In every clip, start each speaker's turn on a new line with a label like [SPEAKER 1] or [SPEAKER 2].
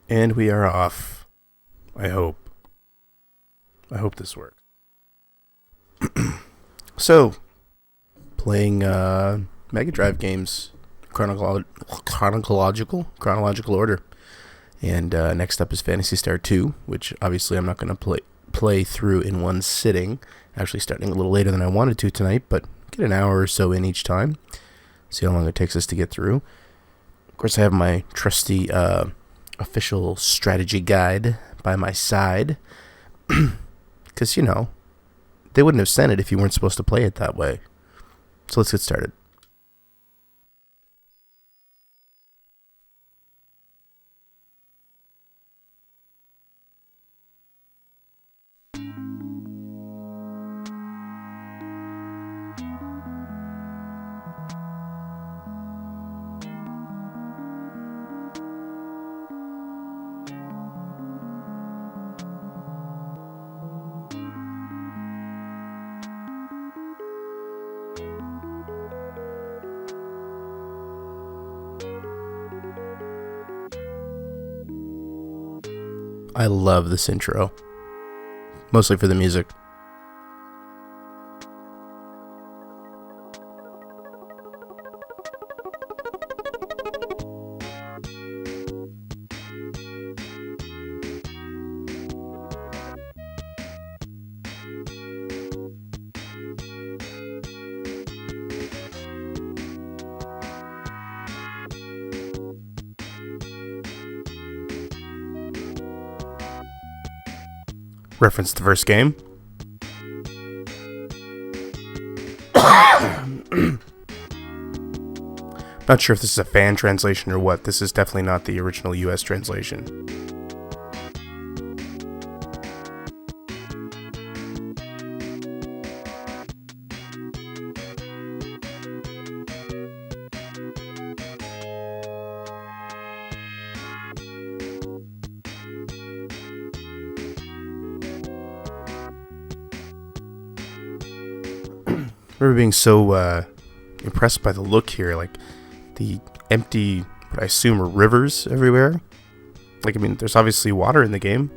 [SPEAKER 1] And we are off. I hope. I hope this works. So, playing Mega Drive games, chronological order. And next up is Phantasy Star 2, which obviously I'm not going to play through in one sitting. Actually, starting a little later than I wanted to tonight, but get an hour or so in each time. See how long it takes us to get through. Of course, I have my trusty official strategy guide by my side. Because, they wouldn't have sent it if you weren't supposed to play it that way. So let's get started. I love this intro. Mostly for the music. Reference the first game. Not sure if this is a fan translation or what. This is definitely not the original US translation. I remember being so impressed by the look here, like the empty, what I assume are rivers everywhere. Like, I mean, there's obviously water in the game.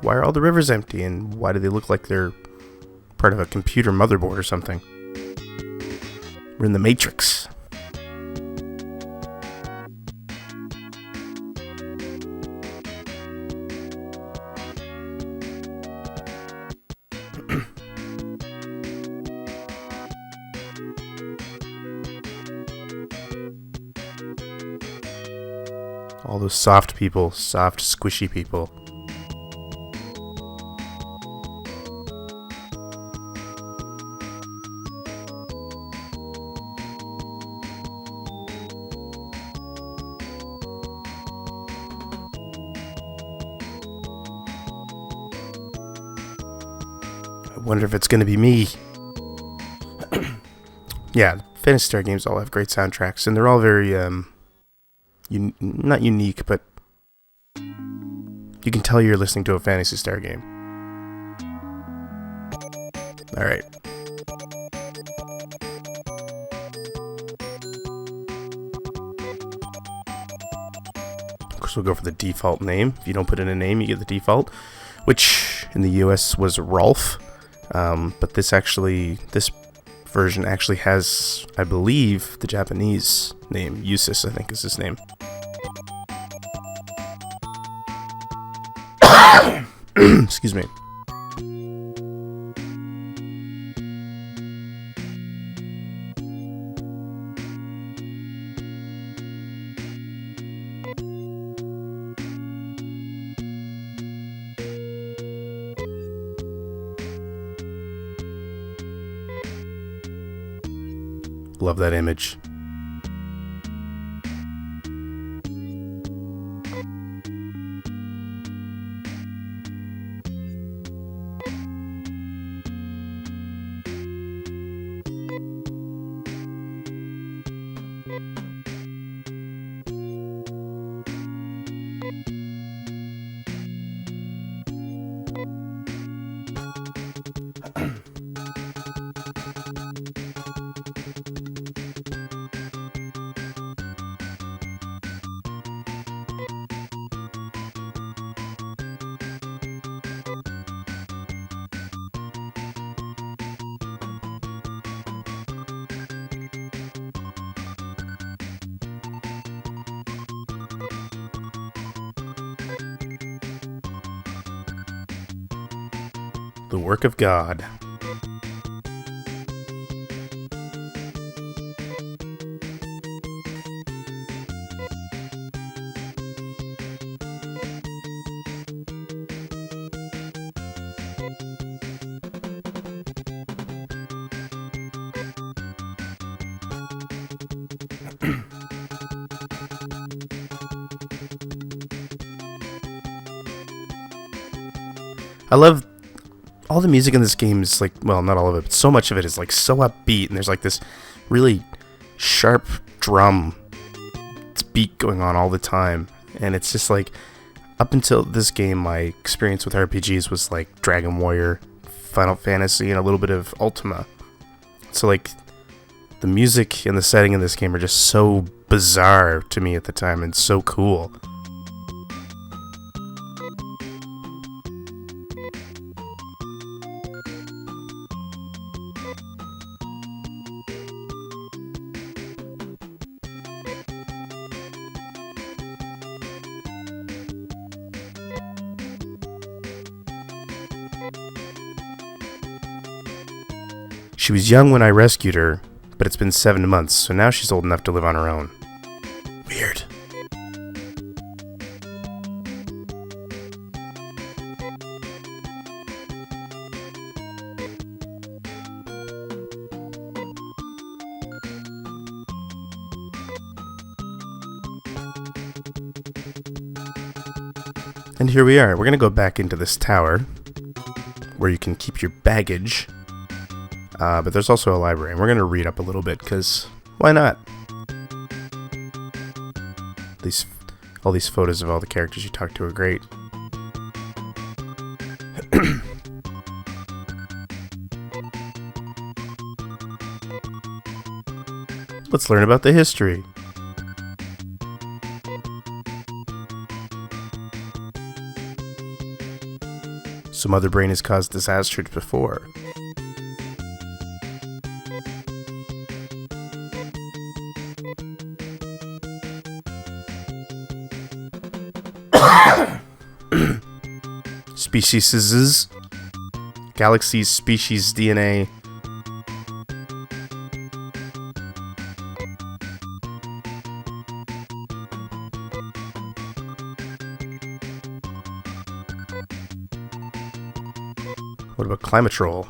[SPEAKER 1] Why are all the rivers empty, and why do they look like they're part of a computer motherboard or something? We're in the Matrix. All those soft people, soft, squishy people. I wonder if it's going to be me. Yeah, Phantasy Star games all have great soundtracks, and they're all very, not unique, but you can tell you're listening to a Phantasy Star game. Alright. Of course, we'll go for the default name. If you don't put in a name, you get the default, which in the US was Rolf. But this version actually has, I believe, the Japanese name. Yusis, I think, is his name. Excuse me. Love that image. The work of God. I love all the music in this game is like, well, not all of it, but so much of it is like so upbeat, and there's like this really sharp drum beat going on all the time, and it's just like, up until this game, my experience with RPGs was like Dragon Warrior, Final Fantasy, and a little bit of Ultima. So like, the music and the setting in this game are just so bizarre to me at the time, and so cool. She was young when I rescued her, but it's been 7 months, so now she's old enough to live on her own. Weird. And here we are. We're going to go back into this tower, where you can keep your baggage. But there's also a library, and we're going to read up a little bit, because why not? All these photos of all the characters you talk to are great. Let's learn about the history. So Mother Brain has caused disasters before. Species's galaxies, species, DNA. What about Climatrol?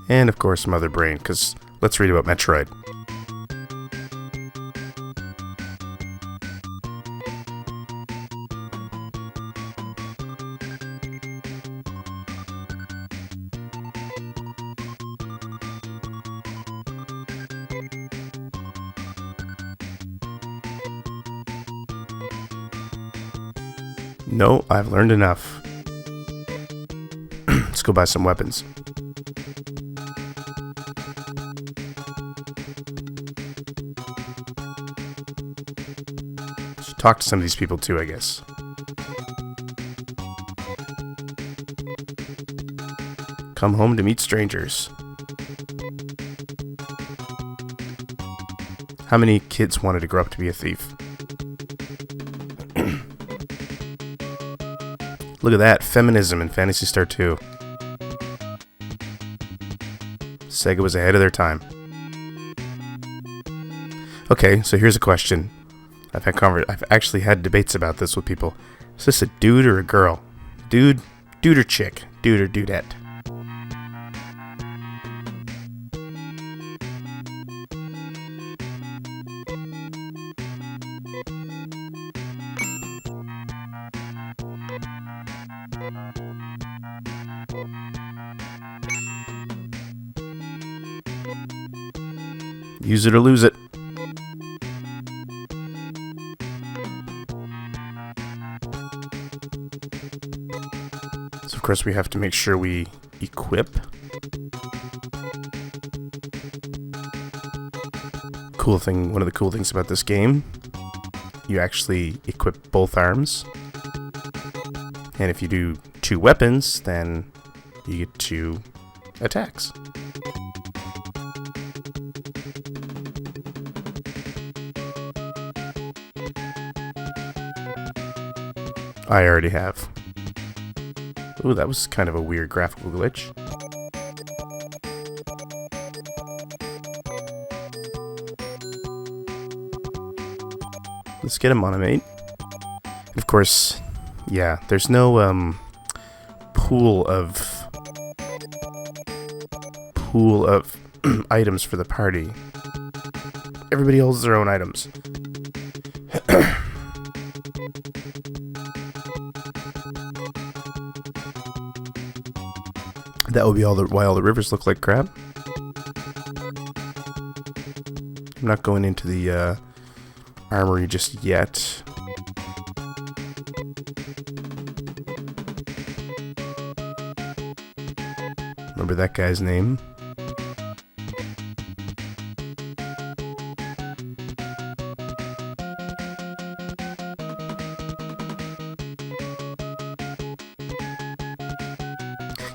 [SPEAKER 1] And of course Mother Brain, because let's read about Metroid. No, I've learned enough. Let's go buy some weapons. Should talk to some of these people too, I guess. Come home to meet strangers. How many kids wanted to grow up to be a thief? Look at that, feminism in Phantasy Star 2. Sega was ahead of their time. Okay, so here's a question. I've actually had debates about this with people. Is this a dude or a girl? Dude or chick? Dude or dudette? Use it or lose it. So of course we have to make sure we equip. one of the cool things about this game, you actually equip both arms. And if you do 2 weapons, then you get 2 attacks. I already have. Ooh, that was kind of a weird graphical glitch. Let's get a monomate. And of course, yeah, there's no pool of items for the party. Everybody holds their own items. That would be why all the rivers look like crap. I'm not going into the armory just yet. Remember that guy's name?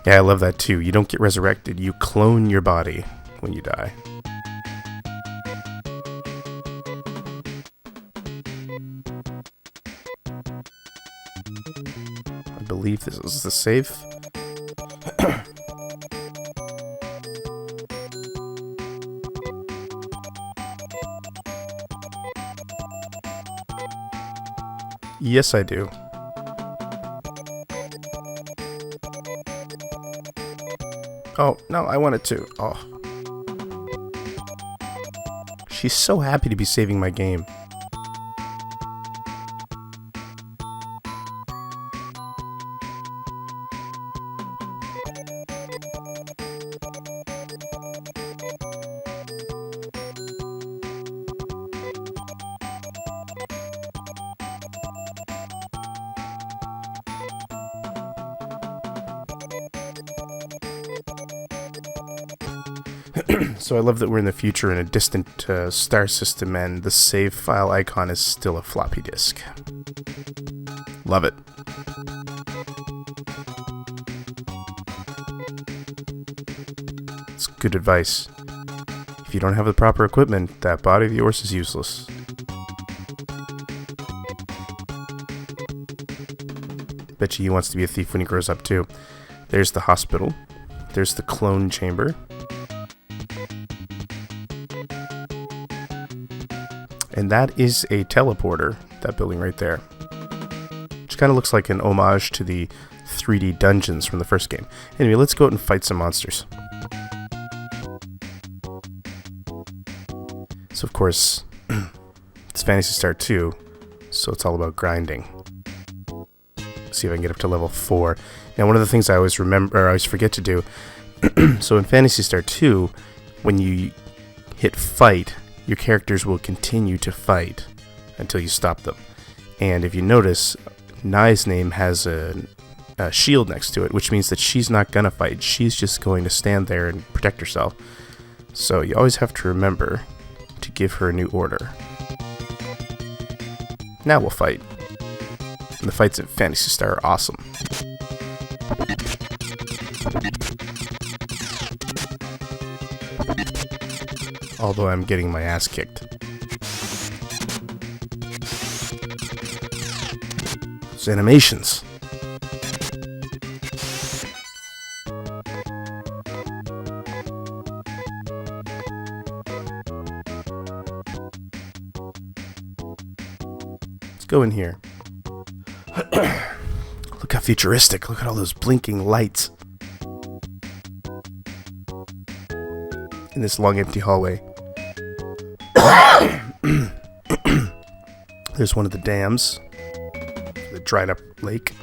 [SPEAKER 1] Yeah, I love that too. You don't get resurrected, you clone your body when you die. I believe this is the safe. Yes, I do. Oh, no, I wanted to. Oh. She's so happy to be saving my game. So I love that we're in the future in a distant star system and the save file icon is still a floppy disk. Love it. It's good advice. If you don't have the proper equipment, that body of yours is useless. Bet you he wants to be a thief when he grows up too. There's the hospital. There's the clone chamber. And that is a teleporter, that building right there. Which kind of looks like an homage to the 3D dungeons from the first game. Anyway, let's go out and fight some monsters. So of course, it's Phantasy Star 2, so it's all about grinding. See if I can get up to level 4. Now one of the things I always forget to do, so in Phantasy Star 2, when you hit fight, your characters will continue to fight until you stop them. And if you notice, Nai's name has a shield next to it, which means that she's not gonna fight. She's just going to stand there and protect herself. So you always have to remember to give her a new order. Now we'll fight. And the fights at Phantasy Star are awesome. Although I'm getting my ass kicked. Those animations. Let's go in here. Look how futuristic. Look at all those blinking lights. In this long empty hallway. There's one of the dams for the dried up lake.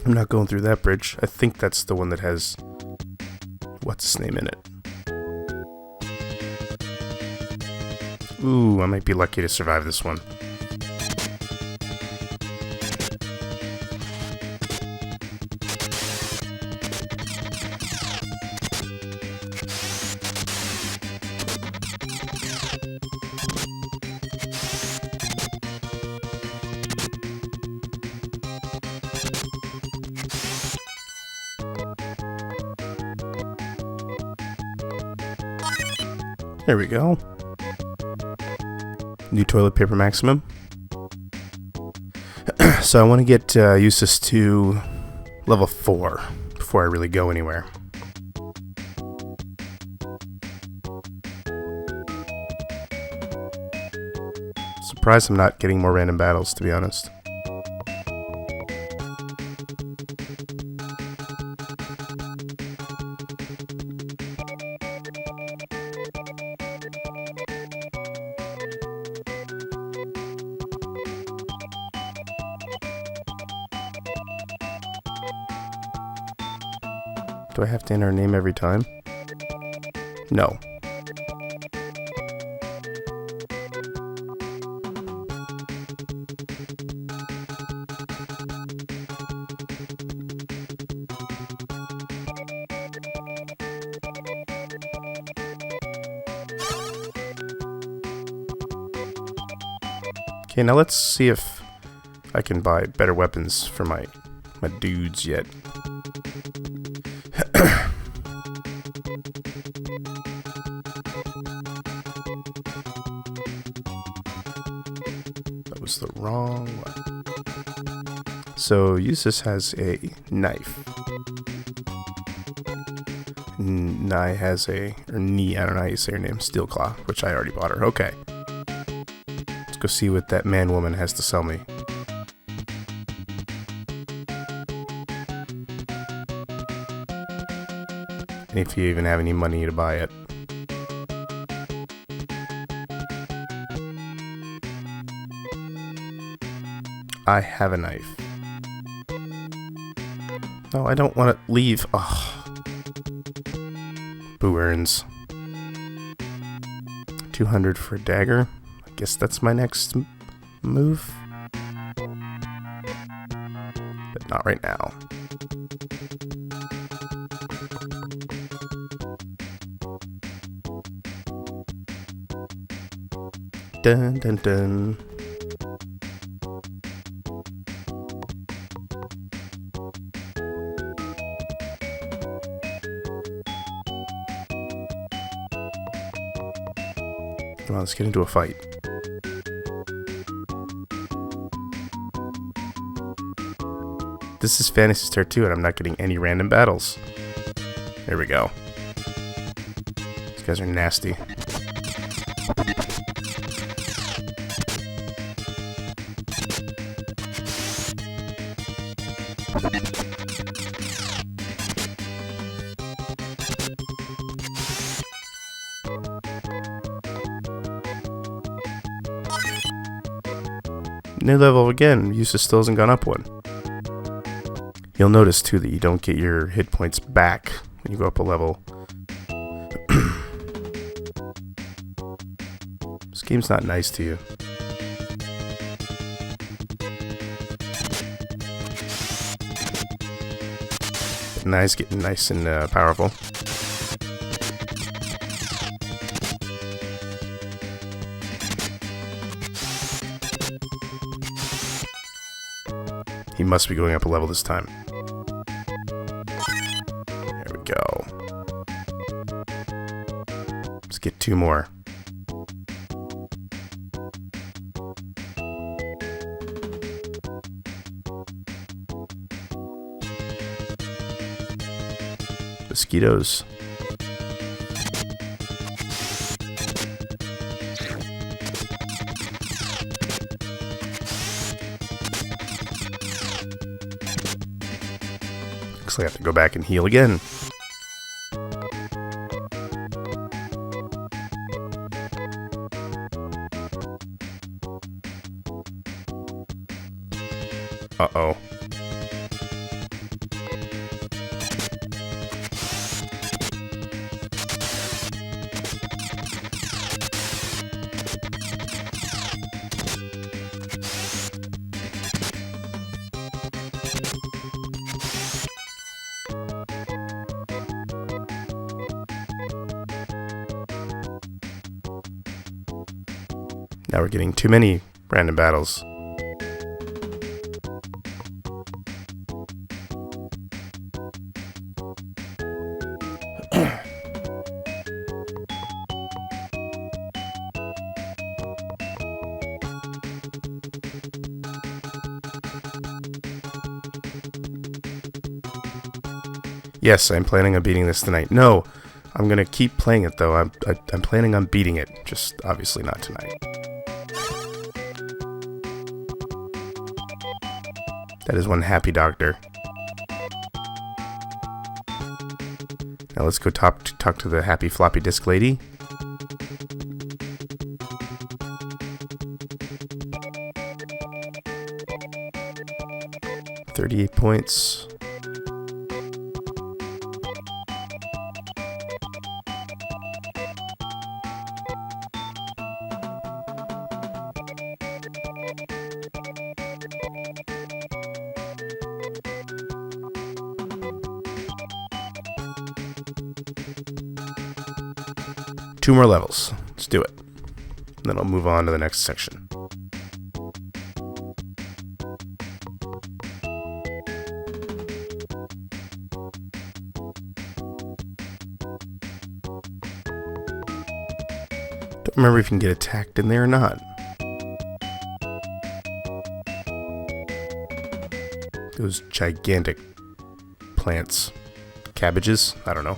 [SPEAKER 1] I'm not going through that bridge. I think that's the one that has... what's his name in it? Ooh, I might be lucky to survive this one. There we go. New toilet paper maximum. So I want to get Eustace to level 4 before I really go anywhere. Surprised I'm not getting more random battles, to be honest. Do I have to enter her name every time? No. Okay, now let's see if I can buy better weapons for my dudes yet. That was the wrong one. So Eustace has a knife. Nye has a, or Nee, I don't know how you say her name, Steel Claw, which I already bought her. Okay. Let's go see what that man-woman has to sell me. If you even have any money to buy it. I have a knife. No, I don't want to leave. Oh. Boo earns 200 for a dagger. I guess that's my next move. But not right now. Dun dun dun. Come on, let's get into a fight. This is Phantasy Star 2 and I'm not getting any random battles. There we go. These guys are nasty. New level again. Eustace still hasn't gone up one. You'll notice too that you don't get your hit points back when you go up a level. This game's not nice to you. Nice, getting nice and powerful. He must be going up a level this time. There we go. Let's get 2 more. Mosquitoes. Looks like I have to go back and heal again. Uh-oh. Now we're getting too many random battles. Yes, I'm planning on beating this tonight. No, I'm gonna keep playing it though. I'm planning on beating it, just obviously not tonight. That is one happy doctor. Now let's go talk to the happy floppy disk lady. $38 points. Two more levels. Let's do it. And then I'll move on to the next section. Don't remember if you can get attacked in there or not. Those gigantic plants. Cabbages? I don't know.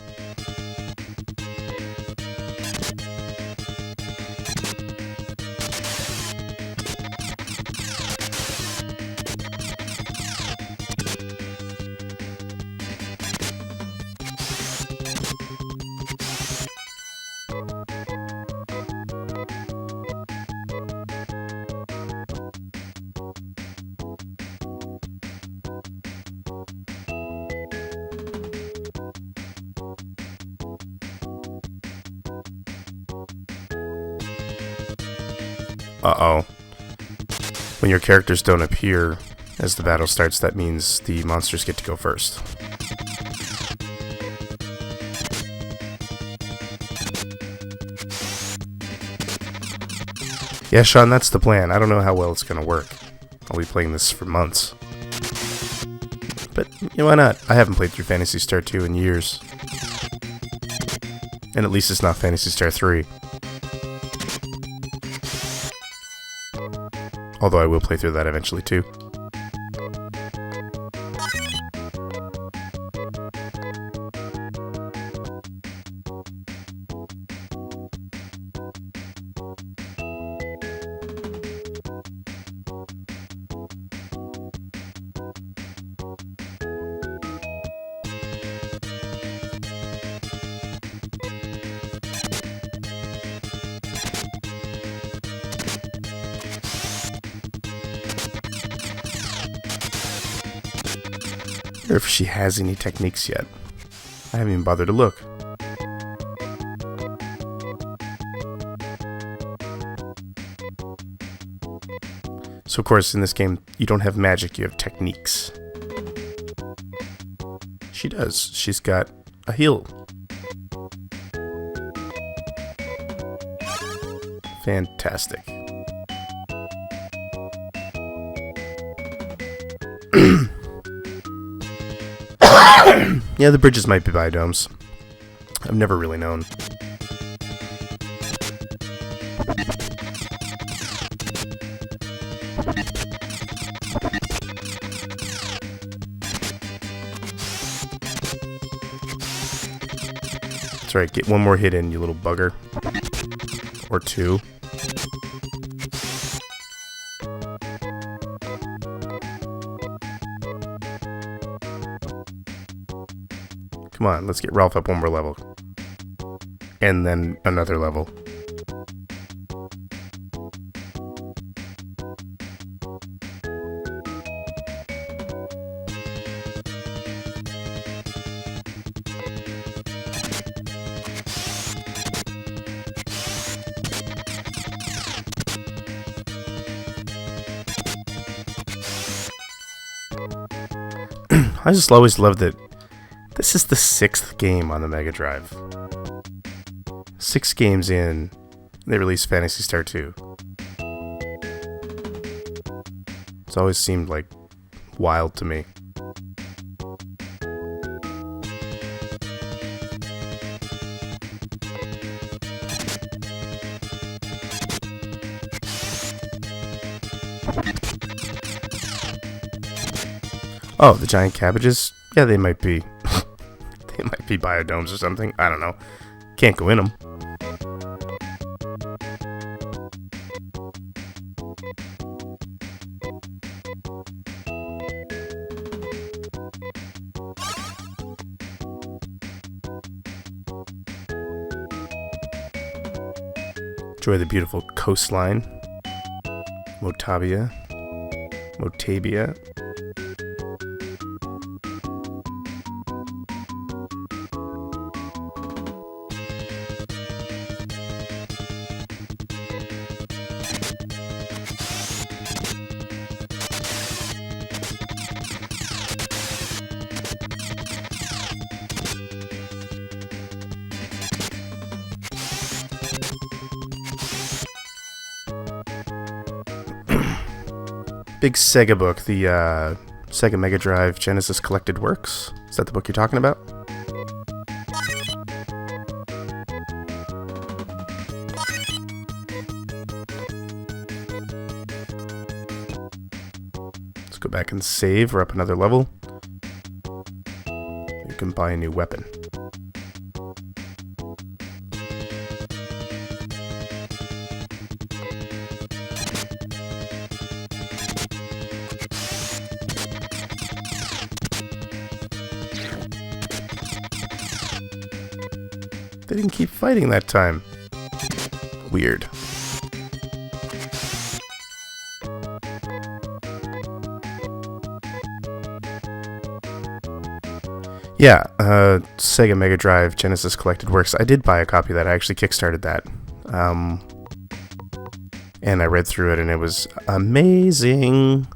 [SPEAKER 1] Uh-oh. When your characters don't appear as the battle starts, that means the monsters get to go first. Yeah, Sean, that's the plan. I don't know how well it's going to work. I'll be playing this for months. But, you know, why not? I haven't played through Phantasy Star 2 in years. And at least it's not Phantasy Star 3. Although I will play through that eventually too. Or if she has any techniques yet. I haven't even bothered to look. So of course in this game you don't have magic, you have techniques. She does. She's got a heal. Fantastic. Yeah, the bridges might be biodomes. I've never really known. That's right, get one more hit in, you little bugger. Or two. Come on, let's get Ralph up one more level. And then another level. I just always loved that this is the 6th game on the Mega Drive. 6 games in, they released Phantasy Star 2. It's always seemed like wild to me. Oh, the giant cabbages? Yeah, they might be. They might be biodomes or something. I don't know. Can't go in them. Enjoy the beautiful coastline. Motavia. Big Sega book, the Sega Mega Drive Genesis Collected Works. Is that the book you're talking about? Let's go back and save. We're up another level. You can buy a new weapon. They didn't keep fighting that time. Weird. Yeah, Sega Mega Drive Genesis Collected Works. I did buy a copy of that. I actually kickstarted that. And I read through it, and it was amazing.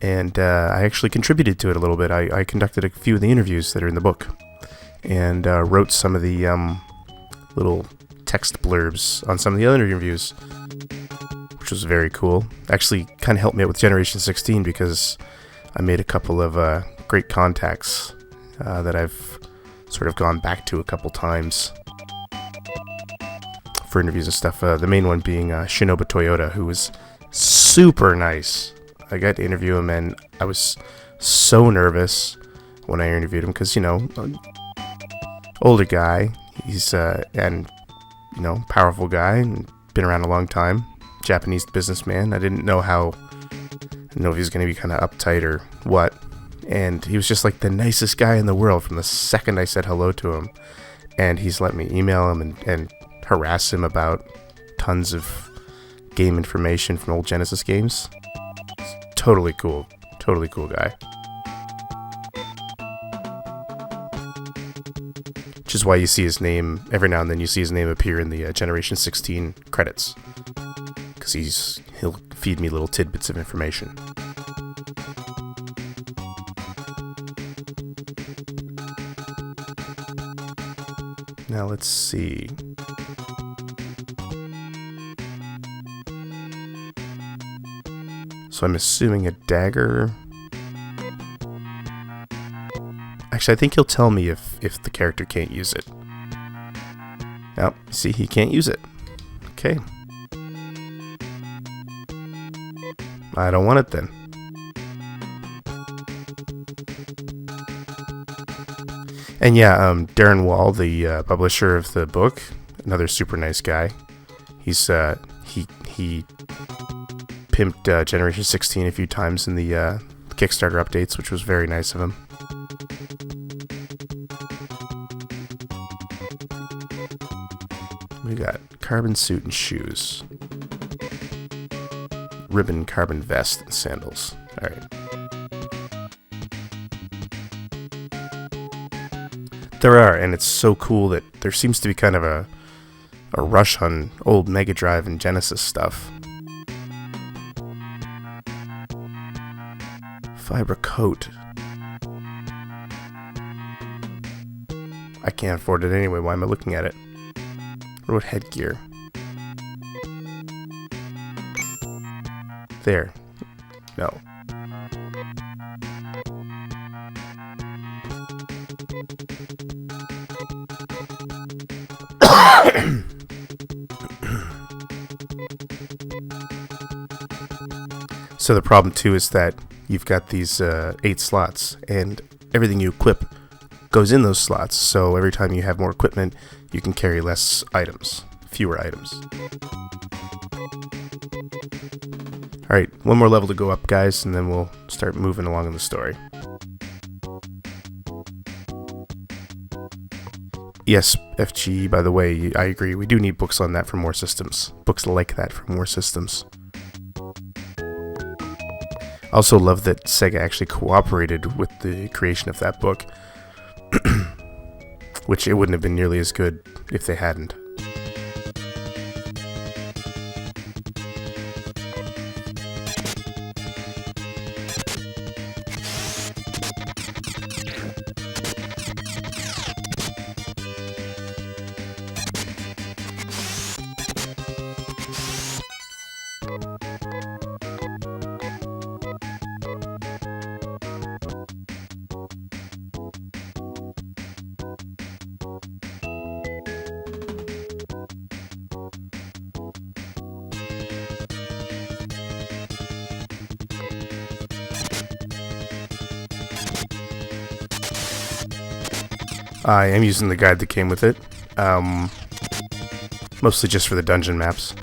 [SPEAKER 1] And I actually contributed to it a little bit. I conducted a few of the interviews that are in the book. And wrote some of the little text blurbs on some of the other interviews, which was very cool. Actually, kind of helped me out with Generation 16 because I made a couple of great contacts that I've sort of gone back to a couple times for interviews and stuff. The main one being Shinobu Toyota, who was super nice. I got to interview him, and I was so nervous when I interviewed him because, you know, older guy, he's and you know, powerful guy, and been around a long time, Japanese businessman. I didn't know if he was going to be kind of uptight or what, and he was just like the nicest guy in the world from the second I said hello to him. And he's let me email him and harass him about tons of game information from old Genesis games. Totally cool guy. Which is why you see his name, every now and then you see his name appear in the Generation 16 credits. Because he'll feed me little tidbits of information. Now let's see. So I'm assuming a dagger. Actually, I think he'll tell me if the character can't use it. Oh, see, he can't use it. Okay. I don't want it then. And yeah, Darren Wall, the publisher of the book, another super nice guy. He's he pimped Generation 16 a few times in the Kickstarter updates, which was very nice of him. We got carbon suit and shoes. Ribbon carbon vest and sandals. Alright. There are, and it's so cool that there seems to be kind of a rush on old Mega Drive and Genesis stuff. Fiber coat. I can't afford it anyway. Why am I looking at it? What about headgear? There. No. So the problem too is that you've got these 8 slots, and everything you equip goes in those slots. So every time you have more equipment, you can carry less items, fewer items. Alright, one more level to go up, guys, and then we'll start moving along in the story. Yes, FG, by the way, I agree. We do need books on that for more systems. Books like that for more systems. I also love that Sega actually cooperated with the creation of that book, which it wouldn't have been nearly as good if they hadn't. I am using the guide that came with it, mostly just for the dungeon maps.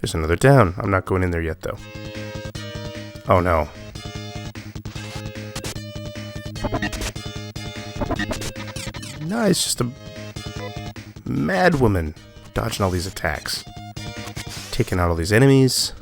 [SPEAKER 1] There's another town. I'm not going in there yet, though. Oh, no. No, it's just a mad woman dodging all these attacks. Taking out all these enemies.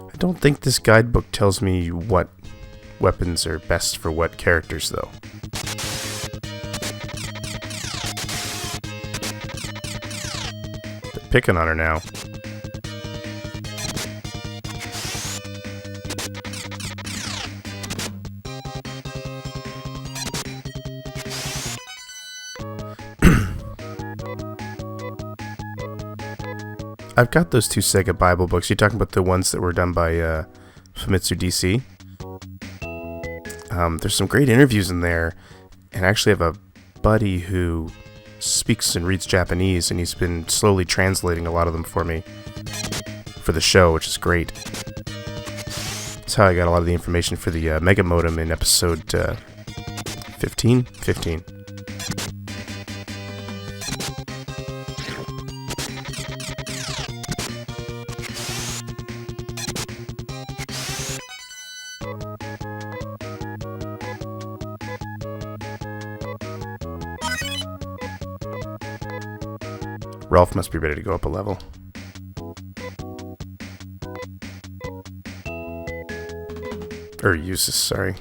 [SPEAKER 1] I don't think this guidebook tells me what weapons are best for what characters, though. They're picking on her now. I've got those 2 Sega Bible books. You're talking about the ones that were done by Famitsu DC. There's some great interviews in there, and I actually have a buddy who speaks and reads Japanese, and he's been slowly translating a lot of them for me for the show, which is great. That's how I got a lot of the information for the Mega Modem in episode 15? 15. Ralph must be ready to go up a level. Or uses, sorry.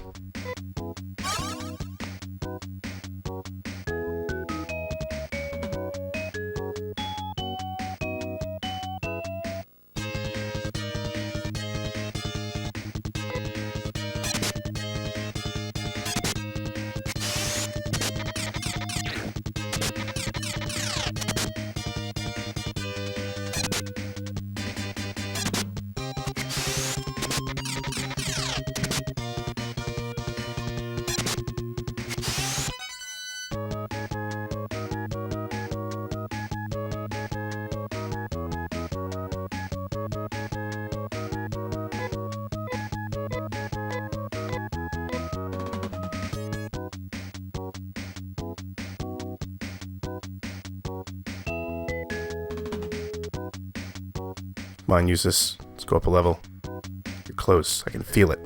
[SPEAKER 1] Come on, use this. Let's go up a level. You're close. I can feel it.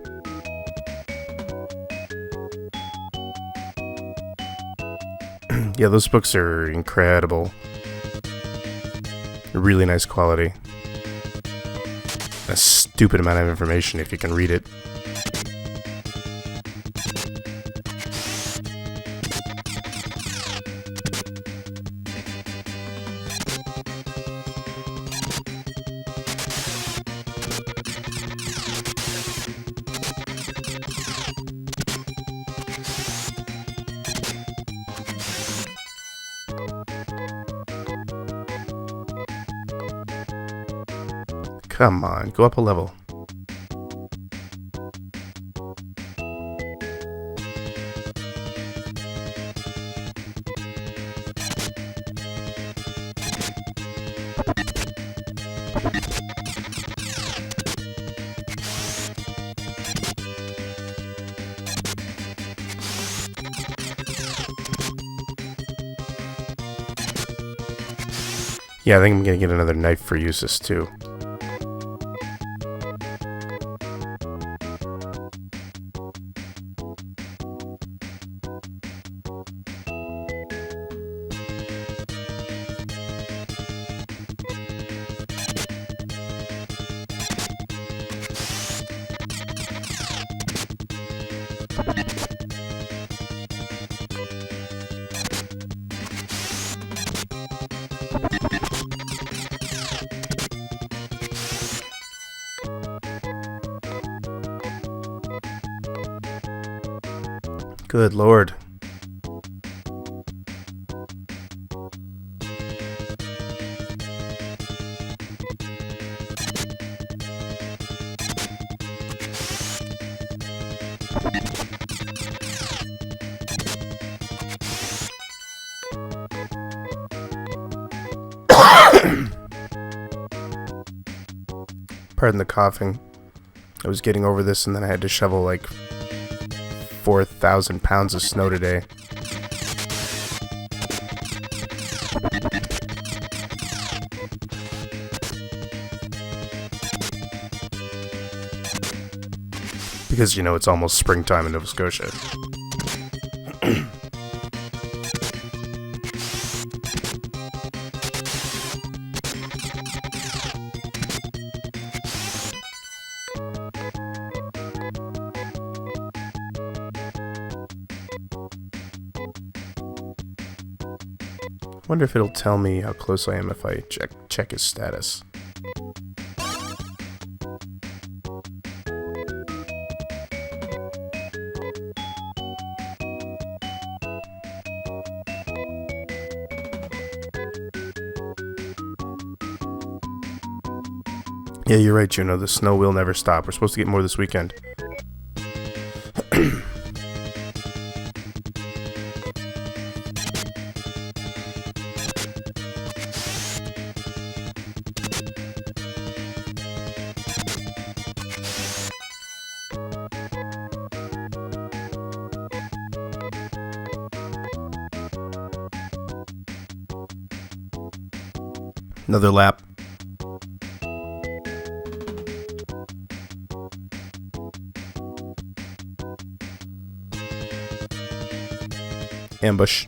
[SPEAKER 1] Yeah, those books are incredible. Really nice quality. A stupid amount of information if you can read it. Come on, go up a level. Yeah, I think I'm gonna get another knife for uses too. Good lord. Pardon the coughing. I was getting over this and then I had to shovel like 4,000 pounds of snow today. Because, you know, it's almost springtime in Nova Scotia. Wonder if it'll tell me how close I am if I check his status. Yeah, you're right, Juno. The snow will never stop. We're supposed to get more this weekend. Another lap. Ambush.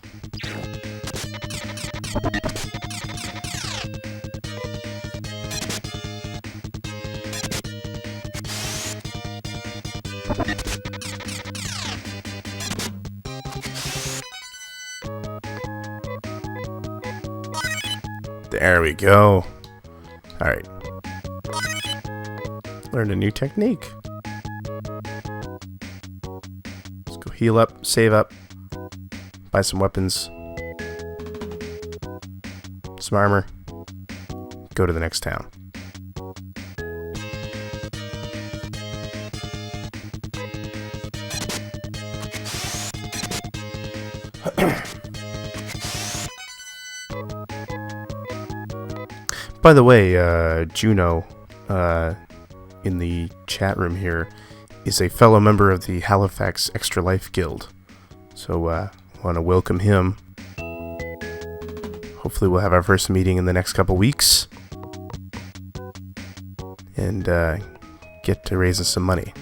[SPEAKER 1] There we go. Alright. Learned a new technique. Let's go heal up, save up, buy some weapons, some armor, go to the next town. By the way, Juno, in the chat room here, is a fellow member of the Halifax Extra Life Guild. So, I want to welcome him. Hopefully we'll have our first meeting in the next couple weeks. and get to raising some money.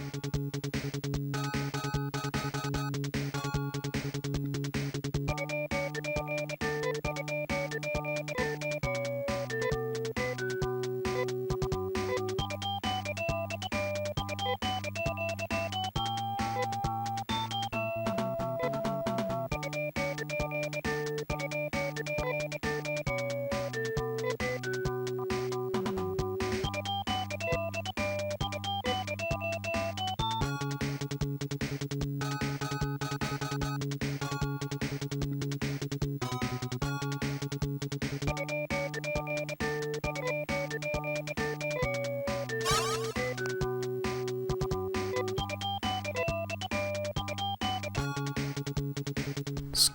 [SPEAKER 1] Let's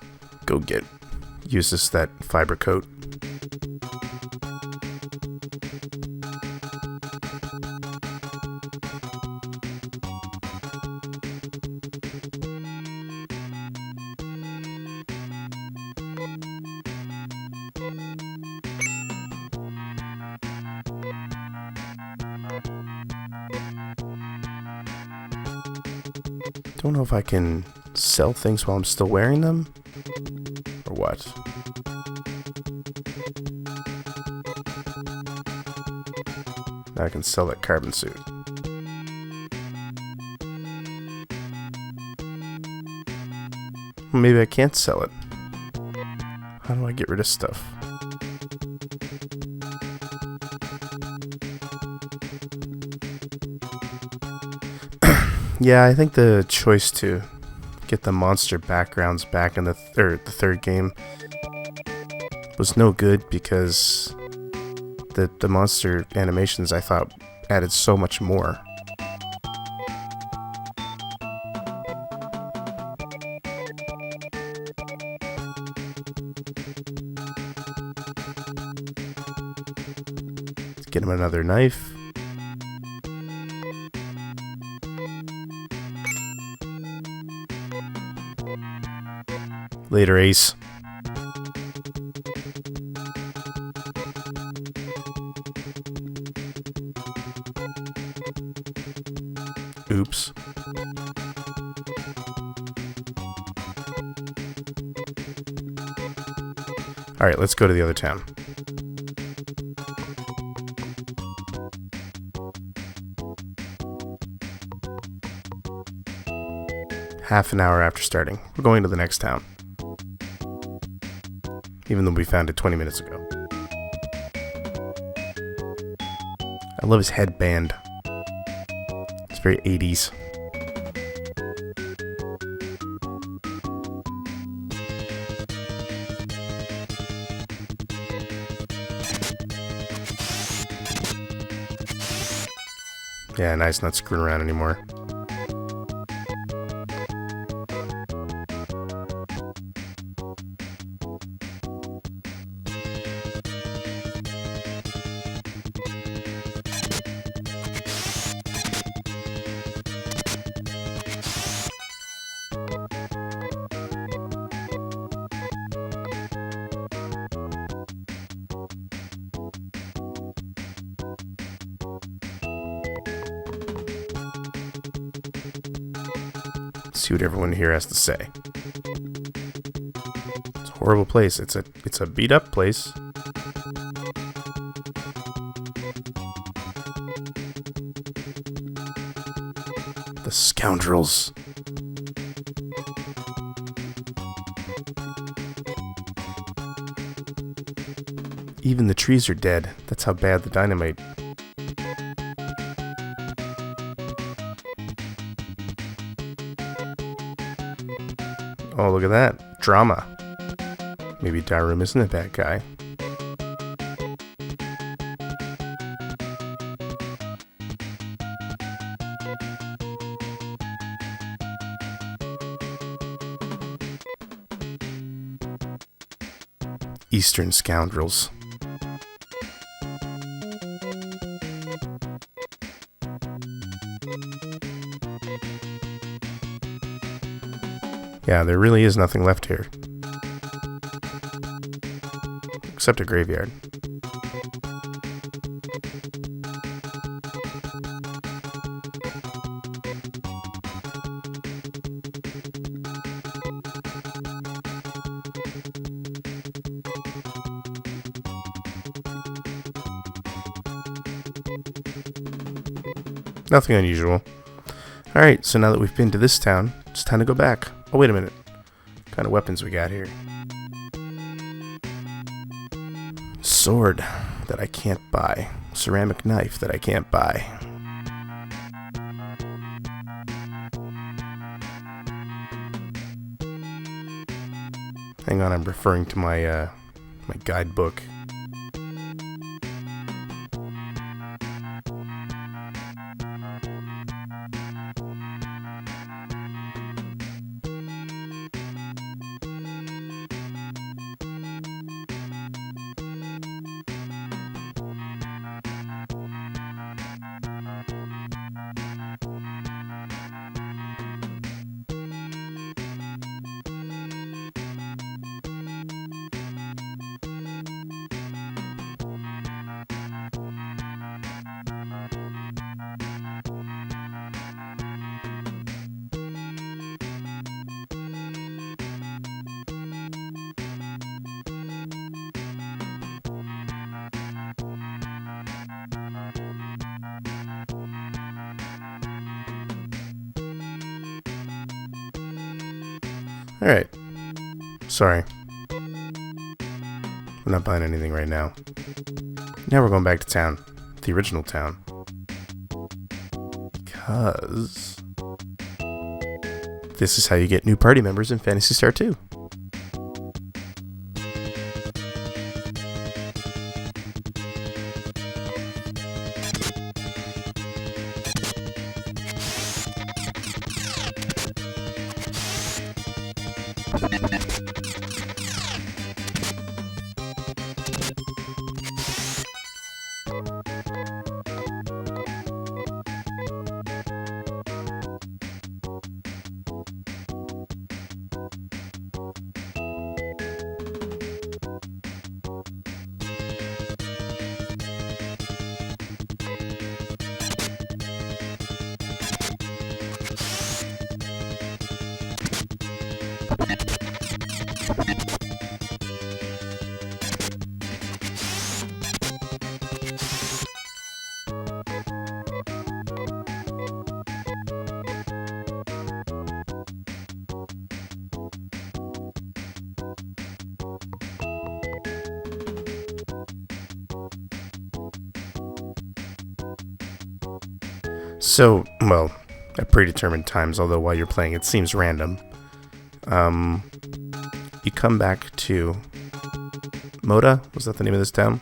[SPEAKER 1] go use that fiber coat. Don't know if I can sell things while I'm still wearing them, or what. Now I can sell that carbon suit. Maybe I can't sell it. How do I get rid of stuff? Yeah, I think the choice to get the monster backgrounds back in the third game was no good, because the monster animations I thought added so much more. Let's get him another knife. Later, Ace. Oops. Alright, let's go to the other town. Half an hour after starting, we're going to the next town. Even though we found it 20 minutes ago. I love his headband. It's very 80s. Yeah, nice, not screwing around anymore. See what everyone here has to say. It's a horrible place. It's a beat up place. The scoundrels. Even the trees are dead. That's how bad the dynamite. Oh, look at that. Drama. Maybe Darum isn't a bad guy. Eastern scoundrels. Yeah, there really is nothing left here. Except a graveyard. Nothing unusual. Alright, so now that we've been to this town, it's time to go back. Oh, wait a minute. What kind of weapons we got here? Sword that I can't buy. Ceramic knife that I can't buy. Hang on, I'm referring to my my guidebook. Alright. Sorry. I'm not buying anything right now. Now we're going back to town. The original town. Because this is how you get new party members in Phantasy Star 2. So, well, at predetermined times, although while you're playing it seems random, you come back to Moda, was that the name of this town?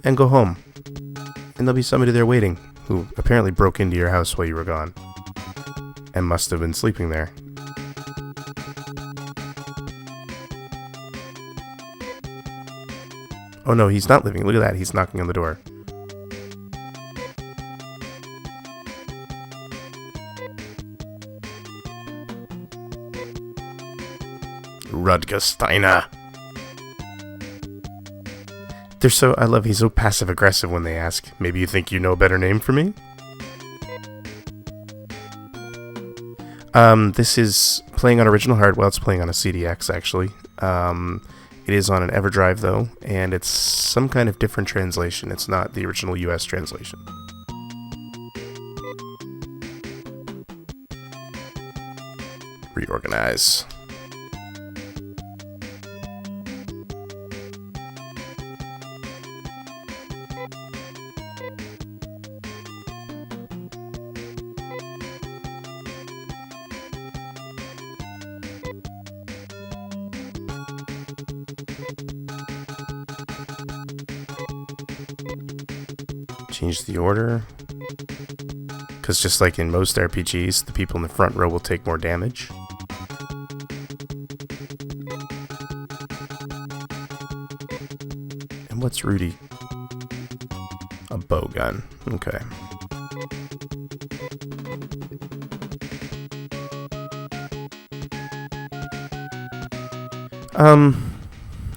[SPEAKER 1] And go home. And there'll be somebody there waiting, who apparently broke into your house while you were gone. And must have been sleeping there. Oh no, he's not living. Look at that, he's knocking on the door. Rudger Steiner. He's so passive aggressive when they ask, maybe you think you know a better name for me? This is playing on original hardware. Well, it's playing on a CDX actually. It is on an EverDrive though, and it's some kind of different translation. It's not the original US translation. Reorganize. Change the order, because just like in most RPGs, the people in the front row will take more damage. And what's Rudy? A bow gun. Okay.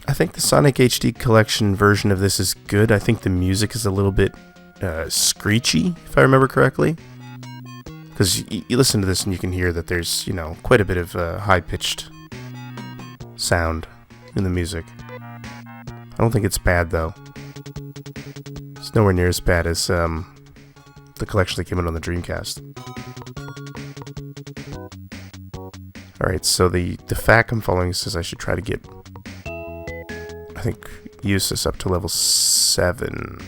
[SPEAKER 1] I think the Sonic HD Collection version of this is good. I think the music is a little bit screechy, if I remember correctly. Because you listen to this and you can hear that there's, quite a bit of high-pitched sound in the music. I don't think it's bad, though. It's nowhere near as bad as the collection that came out on the Dreamcast. Alright, so the FAQ I'm following says I should try to get, I think, Eustace up to level 7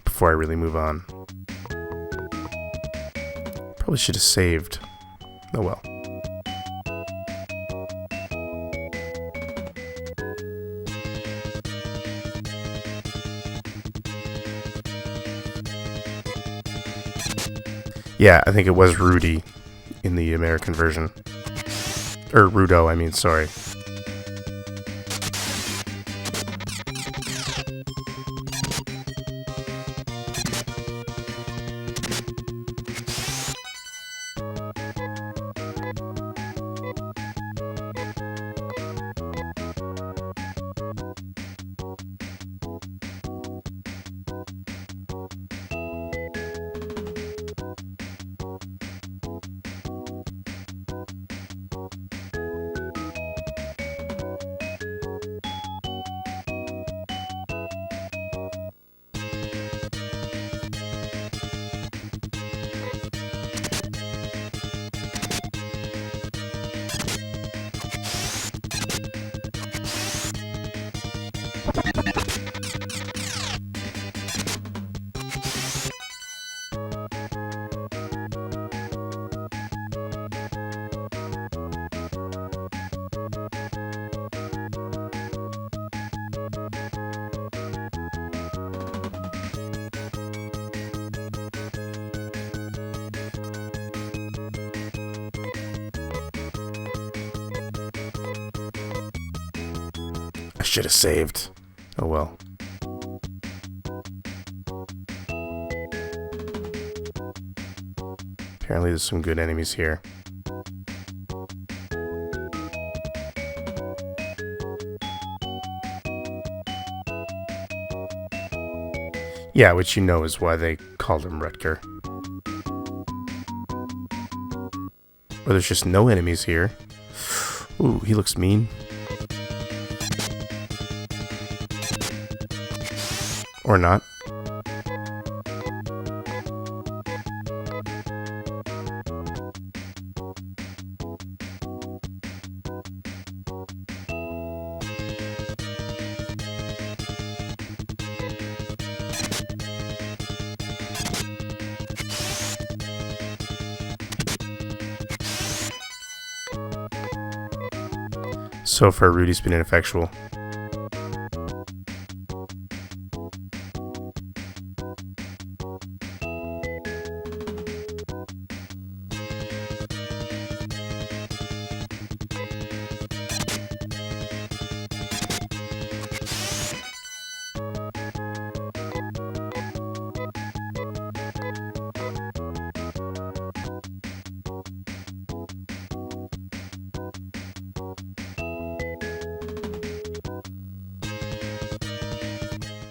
[SPEAKER 1] before I really move on. Probably should have saved. Oh well. Yeah, I think it was Rudy in the American version. Or Rudo, I mean, sorry. I should have saved. Oh well. Apparently there's some good enemies here. Yeah, which you know is why they called him Rutger. Or there's just no enemies here. Ooh, he looks mean. Or not. So far, Rudy's been ineffectual.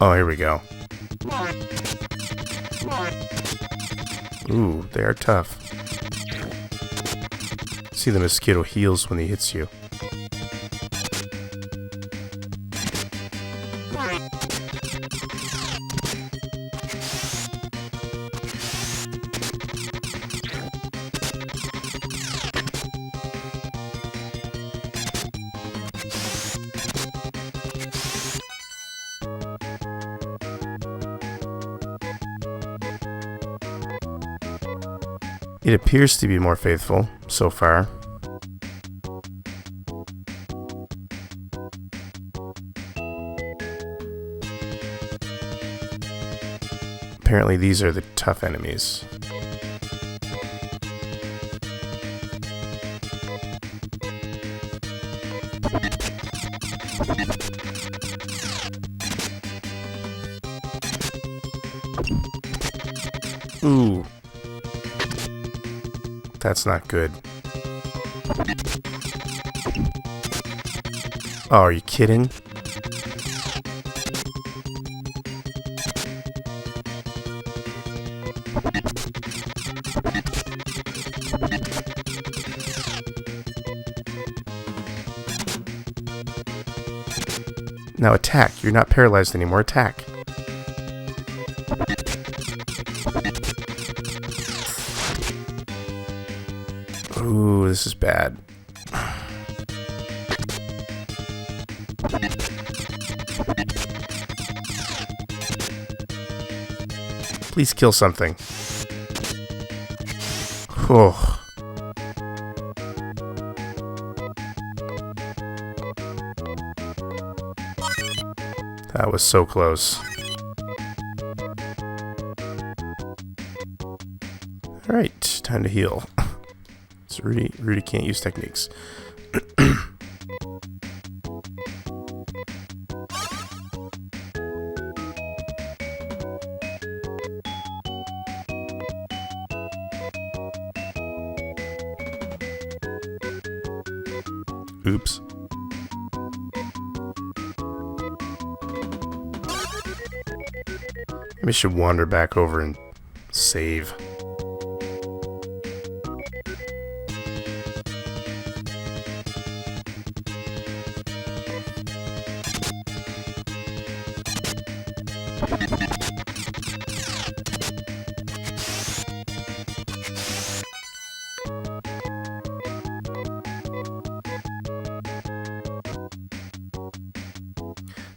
[SPEAKER 1] Oh, here we go. Ooh, they are tough. See, the mosquito heals when he hits you. It appears to be more faithful so far. Apparently these are the tough enemies. Ooh. That's not good. Oh, are you kidding? Now attack. You're not paralyzed anymore. Attack. this is bad. Please kill something. Oh. That was so close. Alright, time to heal. So Rudy can't use techniques. Oops. Maybe I should wander back over and save.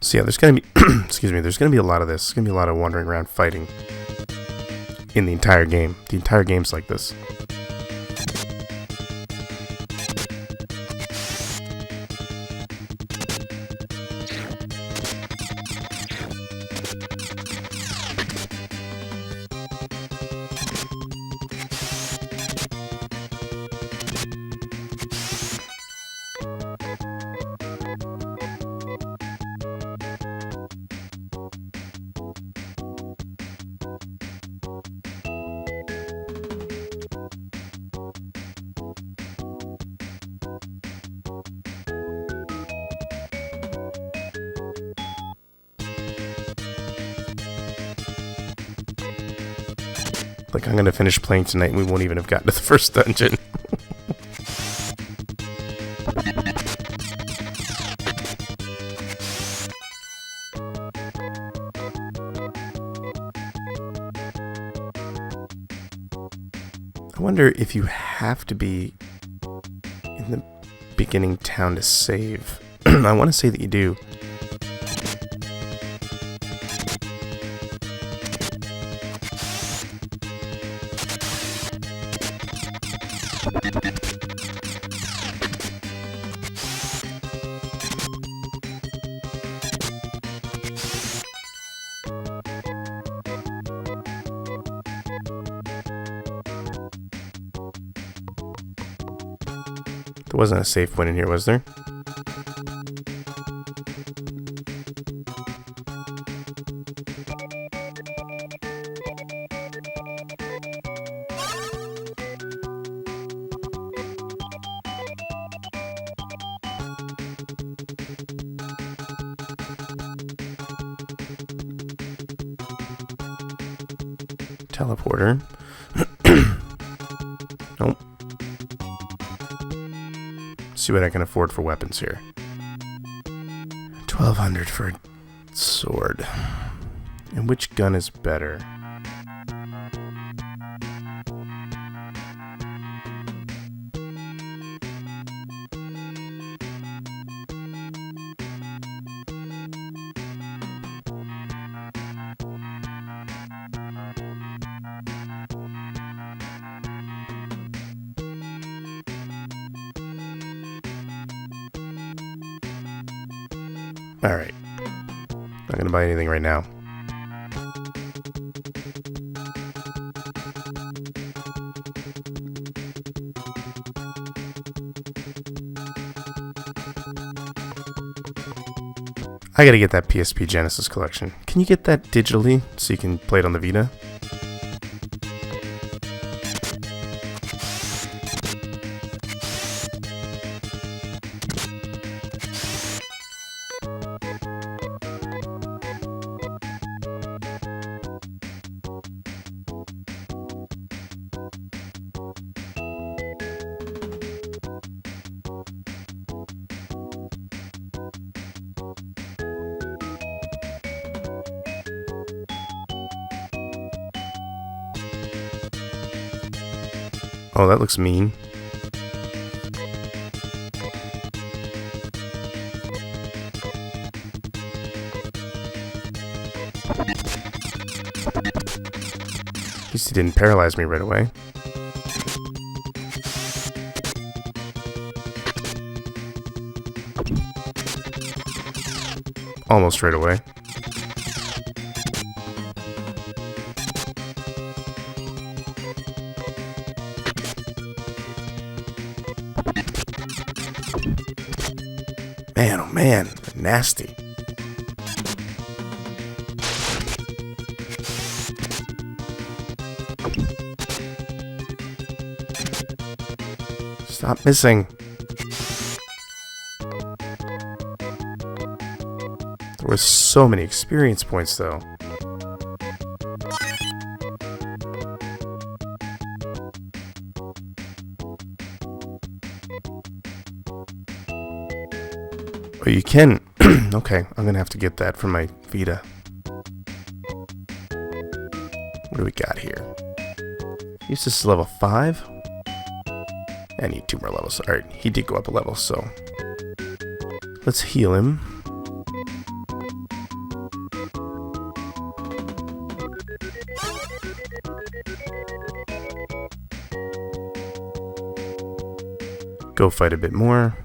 [SPEAKER 1] So yeah, there's gonna be excuse me, there's gonna be a lot of this. There's gonna be a lot of wandering around fighting in the entire game. The entire game's like this. Like, I'm gonna finish playing tonight and we won't even have gotten to the first dungeon. I wonder if you have to be in the beginning town to save. I want to say that you do. There wasn't a save point in here, was there? Teleporter. Nope. See what I can afford for weapons here. 1,200 for a sword. And which gun is better? Alright. Not gonna buy anything right now. I gotta get that PSP Genesis collection. Can you get that digitally so you can play it on the Vita? Oh, that looks mean. At least he didn't paralyze me right away. Almost right away. Man, oh man, nasty. Stop missing. There were so many experience points, though. Oh, you can. Okay, I'm gonna have to get that from my Vita. What do we got here? This is level 5. I need 2 more levels. Alright, he did go up a level, so let's heal him. Go fight a bit more.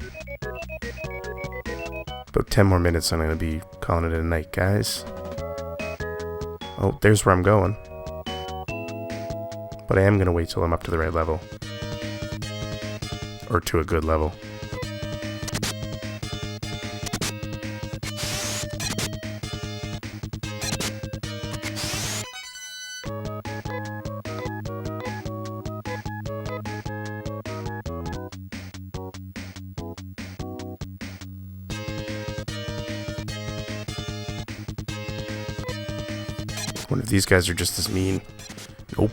[SPEAKER 1] About 10 more minutes, I'm going to be calling it a night, guys. Oh, there's where I'm going. But I am going to wait till I'm up to the right level. Or to a good level. One of these guys are just as mean. Nope.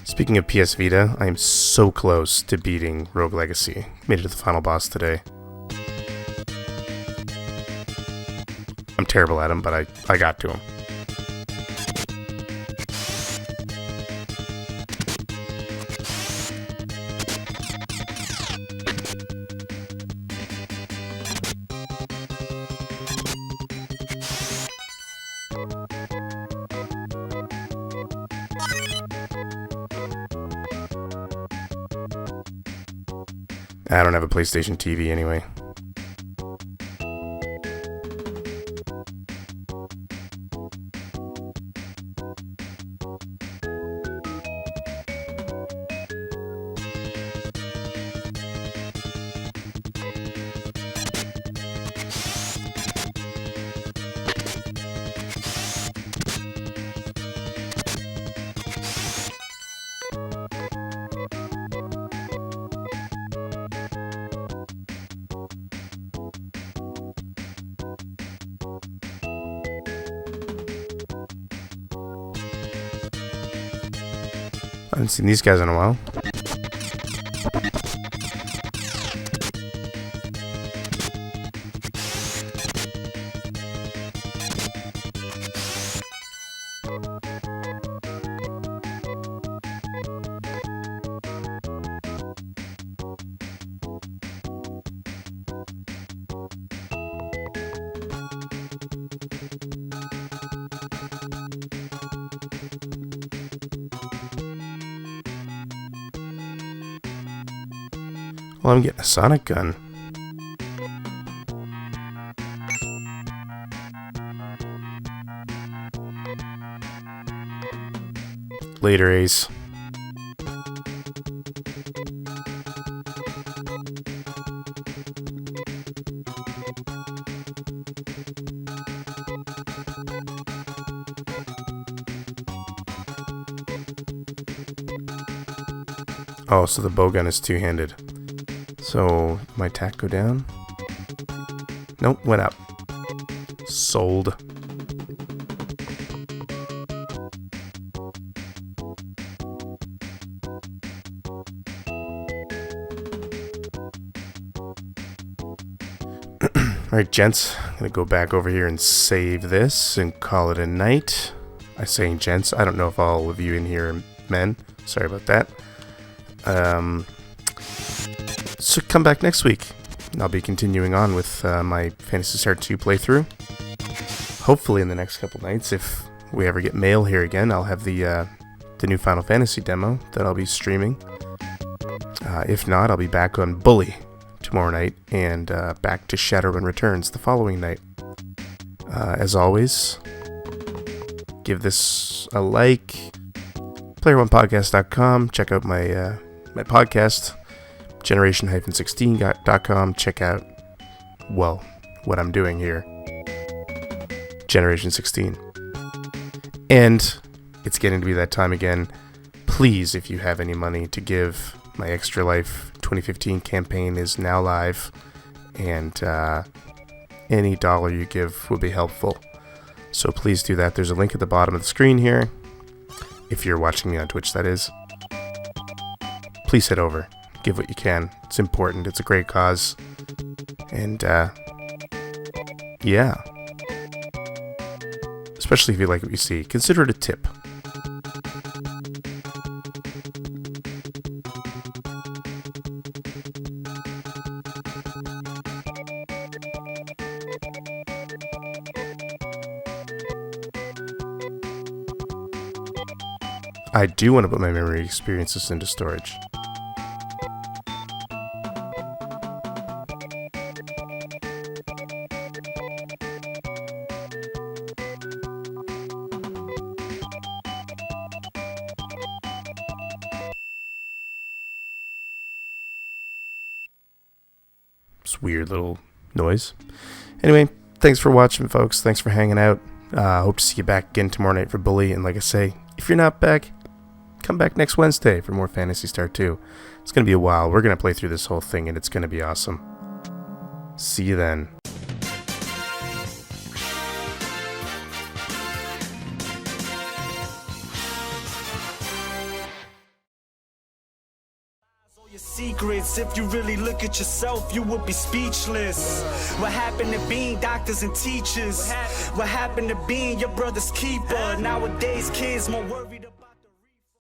[SPEAKER 1] Speaking of PS Vita, I am so close to beating Rogue Legacy. Made it to the final boss today. I'm terrible at him, but I got to him. I don't have a PlayStation TV anyway. I haven't seen these guys in a while. Well, I'm getting a sonic gun. Later, Ace. Oh, so the bowgun is two-handed. So, my attack go down? Nope, went up. Sold. Alright, gents, I'm going to go back over here and save this and call it a night. I'm saying gents, I don't know if all of you in here are men. Sorry about that. So come back next week. I'll be continuing on with my Phantasy Star 2 playthrough. Hopefully in the next couple nights, if we ever get mail here again, I'll have the new Final Fantasy demo that I'll be streaming. If not, I'll be back on Bully tomorrow night, and back to Shadowrun Returns the following night. As always, give this a like. Player1podcast.com. Check out my my podcast. Generation-16.com. Check out, well, what I'm doing here. Generation 16. And it's getting to be that time again. Please, if you have any money to give, my Extra Life 2015 campaign is now live, and any dollar you give will be helpful. So please do that. There's a link at the bottom of the screen here. If you're watching me on Twitch, that is. Please head over. Give what you can. It's important. It's a great cause. And, yeah. Especially if you like what you see. Consider it a tip. I do want to put my memory experiences into storage. It's weird little noise. Anyway, thanks for watching, folks. Thanks for hanging out. Hope to see you back again tomorrow night for Bully. And like I say, if you're not back, come back next Wednesday for more Phantasy Star 2. It's going to be a while. We're going to play through this whole thing, and it's going to be awesome. See you then.
[SPEAKER 2] Your secrets, if you really look at yourself, you would be speechless. What happened to being doctors and teachers? What happened to being your brother's keeper? Nowadays kids more worried